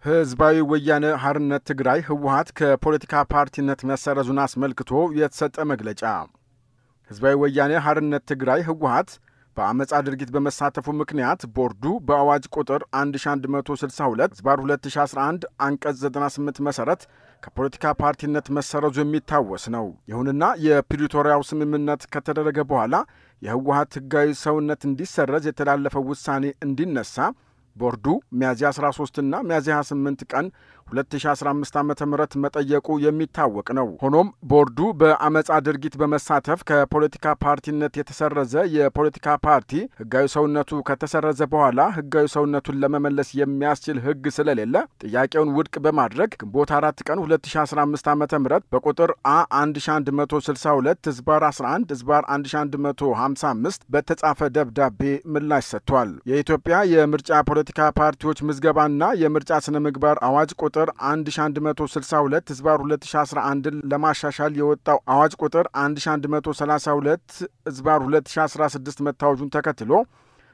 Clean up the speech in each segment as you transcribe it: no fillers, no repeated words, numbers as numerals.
ህዝባዊ ወያነ ሓርነት ትግራይ ህወሓት ከፖለቲካ ፓርቲነት መሰረዙን አስመልክቶ የተሰጠ መግለጫ። ህዝባዊ ወያነ ሓርነት ትግራይ ህወሓት በአመጻ ድርጊት በመሳተፉ ምክንያት ቦርዱ በአዋጅ ቁጥር 1112/2011 አንቀጽ 98 መሰረት ከፖለቲካ ፓርቲነት መሰረዙ የሚታወስ ነው። ይሁንና የፕሪቶሪያው ስምምነት ከተደረገ በኋላ የህወሓት ህጋዊ ሰውነት እንዲሰረዝ የተላለፈው ውሳኔ እንዲነሳ ቦርዱ ሚያዝያ 13 እና ሚያዝያ 28 ቀን 2015 ዓመተ ምህረት መጠየቁ የሚታወቅ ነው። ሆኖም ቦርዱ በአመጻ ድርጊት በመሳተፍ ከፖለቲካ ፓርቲነት የተሰረዘ የፖለቲካ ፓርቲ ህጋዊ ሰውነቱ ከተሰረዘ በኋላ ህጋዊ ሰውነቱን ለመመለስ የሚያስችል ህግ ስለሌለ ጥያቄውን ውድቅ በማድረግ ግንቦት 4 ቀን 2015 ዓመተ ምህረት በቁጥር A1112/11/1155 በተጻፈ ደብዳቤ ምላሽ ሰጥቷል። የኢትዮጵያ የምርጫ ፖለቲካ ፓርቲዎች ምዝገባና የምርጫ ስነ ምግባር አዋጅ ቁጥር 1162/2011 ለማሻሻል የወጣው አዋጅ ቁጥር 1132/2016 መታወጁን ተከትሎ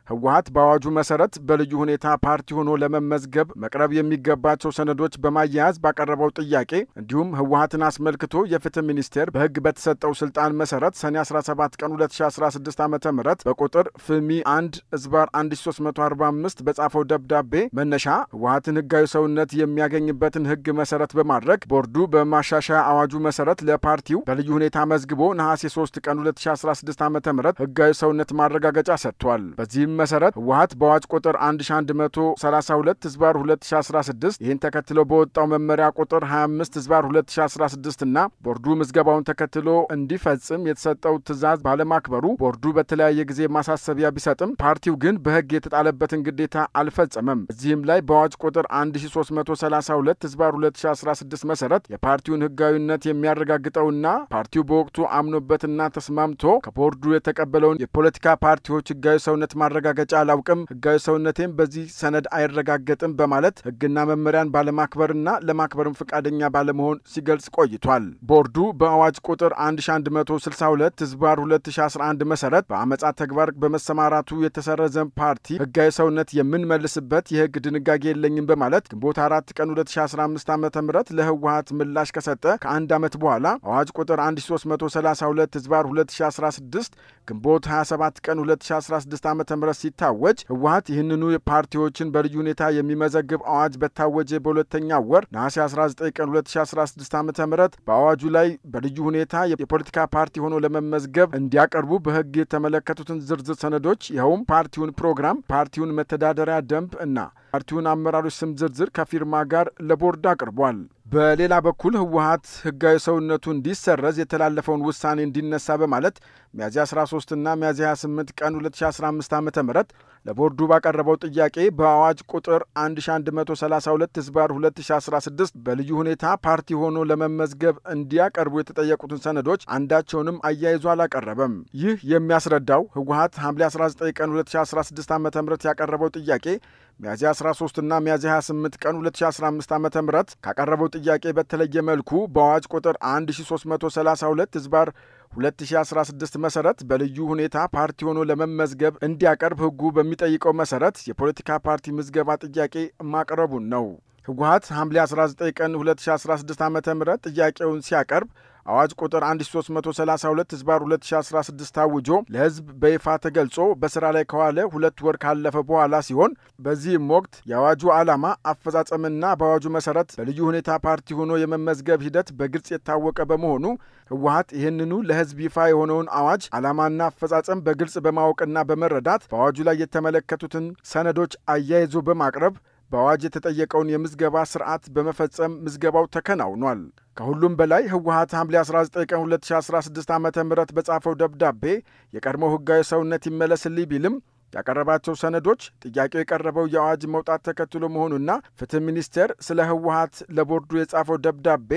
ህወሓት በአዋጁ መሰረት በልዩ ሁኔታ ፓርቲ ሆኖ ለመመዝገብ መቅረብ የሚገባቸው ሰነዶች በማያያዝ ባቀረበው ጥያቄ እንዲሁም ህወሓትን አስመልክቶ የፍትህ ሚኒስቴር በህግ በተሰጠው ስልጣን መሰረት ሰኔ 17 ቀን 2016 ዓመተ ምህረት በቁጥር ፍሚ 1/1345 በጻፈው ደብዳቤ መነሻ ህወሓትን ህጋዊ ሰውነት የሚያገኝበትን ህግ መሰረት በማድረግ ቦርዱ በማሻሻያ አዋጁ መሰረት ለፓርቲው በልዩ ሁኔታ መዝግቦ ነሐሴ 3 ቀን 2016 ዓመተ ምህረት ህጋዊ ሰውነት ማረጋገጫ ሰጥቷል። በዚህ መሰረት ህወሓት በአዋጅ ቁጥር 1132/2016 ይህን ተከትሎ በወጣው መመሪያ ቁጥር 25/2016 እና ቦርዱ ምዝገባውን ተከትሎ እንዲፈጽም የተሰጠው ትዕዛዝ ባለማክበሩ ቦርዱ በተለያየ ጊዜ ማሳሰቢያ ቢሰጥም ፓርቲው ግን በህግ የተጣለበትን ግዴታ አልፈጸመም። እዚህም ላይ በአዋጅ ቁጥር 1332/2016 መሰረት የፓርቲውን ህጋዊነት የሚያረጋግጠውና ፓርቲው በወቅቱ አምኖበትና ተስማምቶ ከቦርዱ የተቀበለውን የፖለቲካ ፓርቲዎች ህጋዊ ሰውነት ማረጋገጫ አላውቅም፣ ህጋዊ ሰውነቴም በዚህ ሰነድ አይረጋገጥም በማለት ህግና መመሪያን ባለማክበርና ለማክበርም ፈቃደኛ ባለመሆን ሲገልጽ ቆይቷል። ቦርዱ በአዋጅ ቁጥር 1112/2011 መሰረት በአመጻ ተግባር በመሰማራቱ የተሰረዘን ፓርቲ ህጋዊ ሰውነት የምንመልስበት የህግ ድንጋጌ የለኝም በማለት ግንቦት 4 ቀን 2015 ዓመተ ምህረት ለህወሓት ምላሽ ከሰጠ ከአንድ ዓመት በኋላ አዋጅ ቁጥር 1332/2016 ግንቦት 27 ቀን 2016 ዓመተ ምህረት ሲታወጅ ህወሓት ይህንኑ ፓርቲዎችን በልዩ ሁኔታ የሚመዘግብ አዋጅ በታወጀ በሁለተኛው ወር ነሐሴ 19 ቀን 2016 ዓመተ ምህረት በአዋጁ ላይ በልዩ ሁኔታ የፖለቲካ ፓርቲ ሆኖ ለመመዝገብ እንዲያቀርቡ በህግ የተመለከቱትን ዝርዝር ሰነዶች ይኸውም ፓርቲውን ፕሮግራም፣ ፓርቲውን መተዳደሪያ ደንብ እና ፓርቲውን አመራሮች ስም ዝርዝር ከፊርማ ጋር ለቦርድ አቅርቧል። በሌላ በኩል ህወሓት ህጋዊ ሰውነቱ እንዲሰረዝ የተላለፈውን ውሳኔ እንዲነሳ በማለት ሚያዝያ 13 እና ሚያዝያ 28 ቀን 2015 ዓመተ ምህረት ለቦርዱ ባቀረበው ጥያቄ በአዋጅ ቁጥር 1132/2016 በልዩ ሁኔታ ፓርቲ ሆኖ ለመመዝገብ እንዲያቀርቡ የተጠየቁትን ሰነዶች አንዳቸውንም አያይዞ አላቀረበም። ይህ የሚያስረዳው ህወሓት ሐምሌ 19 ቀን 2016 ዓመተ ምህረት ያቀረበው ጥያቄ ሚያዝያ 13 እና ሚያዝያ 28 ቀን 2015 ዓመተ ምህረት ካቀረበው ጥያቄ በተለየ መልኩ በአዋጅ ቁጥር 1332/2016 መሰረት በልዩ ሁኔታ ፓርቲ ሆኖ ለመመዝገብ እንዲያቀርብ ህጉ በሚጠይቀው መሰረት የፖለቲካ ፓርቲ ምዝገባ ጥያቄ ማቅረቡን ነው። ህወሓት ሐምሌ 19 ቀን 2016 ዓመተ ምህረት ጥያቄውን ሲያቀርብ አዋጅ ቁጥር 1332/2016 ታውጆ ለህዝብ በይፋ ተገልጾ በስራ ላይ ከዋለ 2 ወር ካለፈ በኋላ ሲሆን በዚህም ወቅት የአዋጁ ዓላማ አፈጻጸምና በአዋጁ መሰረት በልዩ ሁኔታ ፓርቲ ሆኖ የመመዝገብ ሂደት በግልጽ የታወቀ በመሆኑ ህወሓት ይህንኑ ለህዝብ ይፋ የሆነውን አዋጅ ዓላማና አፈጻጸም በግልጽ በማወቅና በመረዳት በአዋጁ ላይ የተመለከቱትን ሰነዶች አያይዞ በማቅረብ በአዋጅ የተጠየቀውን የምዝገባ ስርዓት በመፈጸም ምዝገባው ተከናውኗል። ከሁሉም በላይ ህወሓት ሐምሌ 19 ቀን 2016 ዓመተ ምህረት በጻፈው ደብዳቤ የቀድሞው ህጋዊ ሰውነት ይመለስልኝ ቢልም ያቀረባቸው ሰነዶች ጥያቄው የቀረበው የአዋጅ መውጣት ተከትሎ መሆኑና ፍትህ ሚኒስቴር ስለ ህወሓት ለቦርዱ የጻፈው ደብዳቤ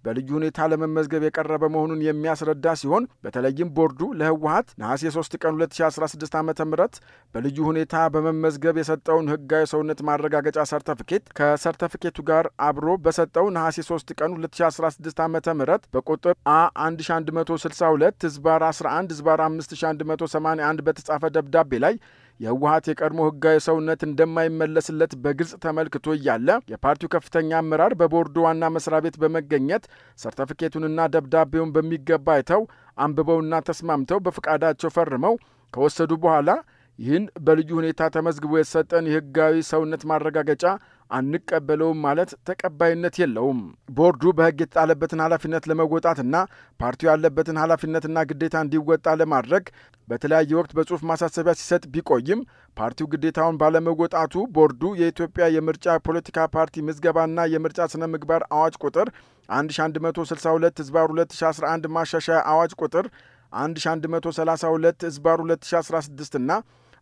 በልዩ ሁኔታ ለመመዝገብ የቀረበ መሆኑን የሚያስረዳ ሲሆን በተለይም ቦርዱ ለህወሓት ነሐሴ 3 ቀን 2016 ዓመተ ምህረት በልዩ ሁኔታ በመመዝገብ የሰጠውን ህጋዊ ሰውነት ማረጋገጫ ሰርተፊኬት ከሰርተፊኬቱ ጋር አብሮ በሰጠው ነሐሴ 3 ቀን 2016 ዓመተ ምህረት በቁጥር A1162/11/5181 በተጻፈ ደብዳቤ ላይ የህወሓት የቀድሞ ህጋዊ ሰውነት እንደማይመለስለት በግልጽ ተመልክቶ እያለ የፓርቲው ከፍተኛ አመራር በቦርዱ ዋና መስሪያ ቤት በመገኘት ሰርተፊኬቱንና ደብዳቤውን በሚገባ አይተው አንብበውና ተስማምተው በፍቃዳቸው ፈርመው ከወሰዱ በኋላ ይህን በልዩ ሁኔታ ተመዝግቦ የተሰጠን የህጋዊ ሰውነት ማረጋገጫ አንቀበለውም ማለት ተቀባይነት የለውም። ቦርዱ በህግ የተጣለበትን ኃላፊነት ለመወጣትና ፓርቲው ያለበትን ኃላፊነትና ግዴታ እንዲወጣ ለማድረግ በተለያየ ወቅት በጽሁፍ ማሳሰቢያ ሲሰጥ ቢቆይም ፓርቲው ግዴታውን ባለመወጣቱ ቦርዱ የኢትዮጵያ የምርጫ ፖለቲካ ፓርቲ ምዝገባና የምርጫ ስነ ምግባር አዋጅ ቁጥር 1162/2011 ማሻሻያ አዋጅ ቁጥር 1132/2016 እና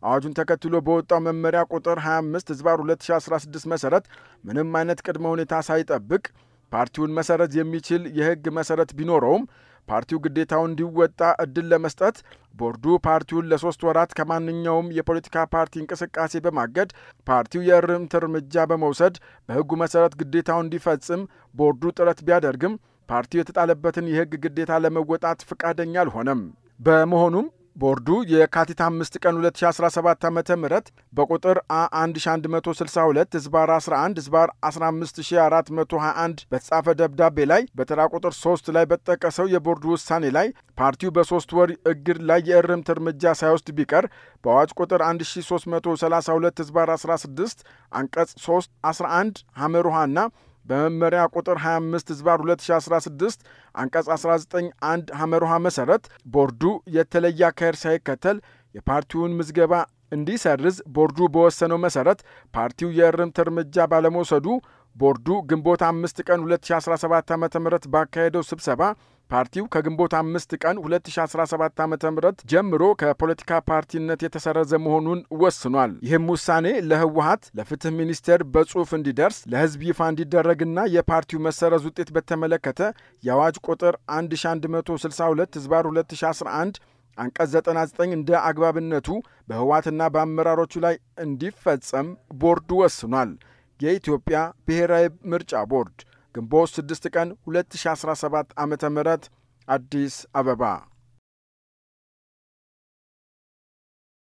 አዋጁን ተከትሎ በወጣው መመሪያ ቁጥር 25/2016 መሰረት ምንም አይነት ቅድመ ሁኔታ ሳይጠብቅ ፓርቲውን መሰረዝ የሚችል የህግ መሰረት ቢኖረውም ፓርቲው ግዴታውን እንዲወጣ እድል ለመስጠት ቦርዱ ፓርቲውን ለ3 ወራት ከማንኛውም የፖለቲካ ፓርቲ እንቅስቃሴ በማገድ ፓርቲው የእርምት እርምጃ በመውሰድ በህጉ መሰረት ግዴታውን እንዲፈጽም ቦርዱ ጥረት ቢያደርግም ፓርቲው የተጣለበትን የህግ ግዴታ ለመወጣት ፈቃደኛ አልሆነም። በመሆኑም ቦርዱ የካቲት 5 ቀን 2017 ዓ.ም በቁጥር A1100/11/15421 በተጻፈ ደብዳቤ ላይ በተራ ቁጥር 3 ላይ በተጠቀሰው የቦርዱ ውሳኔ ላይ ፓርቲው በ3 ወር እግድ ላይ የእርምት እርምጃ ሳይወስድ ቢቀር በአዋጅ ቁጥር 1332/16 አንቀጽ 311 ሐመሩሃና በመመሪያ ቁጥር 25/2016 አንቀጽ 19(1) ሐመሩሃ መሰረት ቦርዱ የተለየ አካሄድ ሳይከተል የፓርቲውን ምዝገባ እንዲሰርዝ ቦርዱ በወሰነው መሰረት ፓርቲው የእርምት እርምጃ ባለመውሰዱ ቦርዱ ግንቦት 5 ቀን 2017 ዓ.ም ባካሄደው ስብሰባ ፓርቲው ከግንቦት 5 ቀን 2017 ዓ.ም ጀምሮ ከፖለቲካ ፓርቲነት የተሰረዘ መሆኑን ወስኗል። ይህም ውሳኔ ለህወሓት ለፍትህ ሚኒስቴር በጽሁፍ እንዲደርስ ለህዝብ ይፋ እንዲደረግና የፓርቲው መሰረዝ ውጤት በተመለከተ የአዋጅ ቁጥር 1162/2011 አንቀጽ 99 እንደ አግባብነቱ በህወሓትና በአመራሮቹ ላይ እንዲፈጸም ቦርዱ ወስኗል። የኢትዮጵያ ብሔራዊ ምርጫ ቦርድ ግንቦት 6 ቀን 2017 ዓ.ም አዲስ አበባ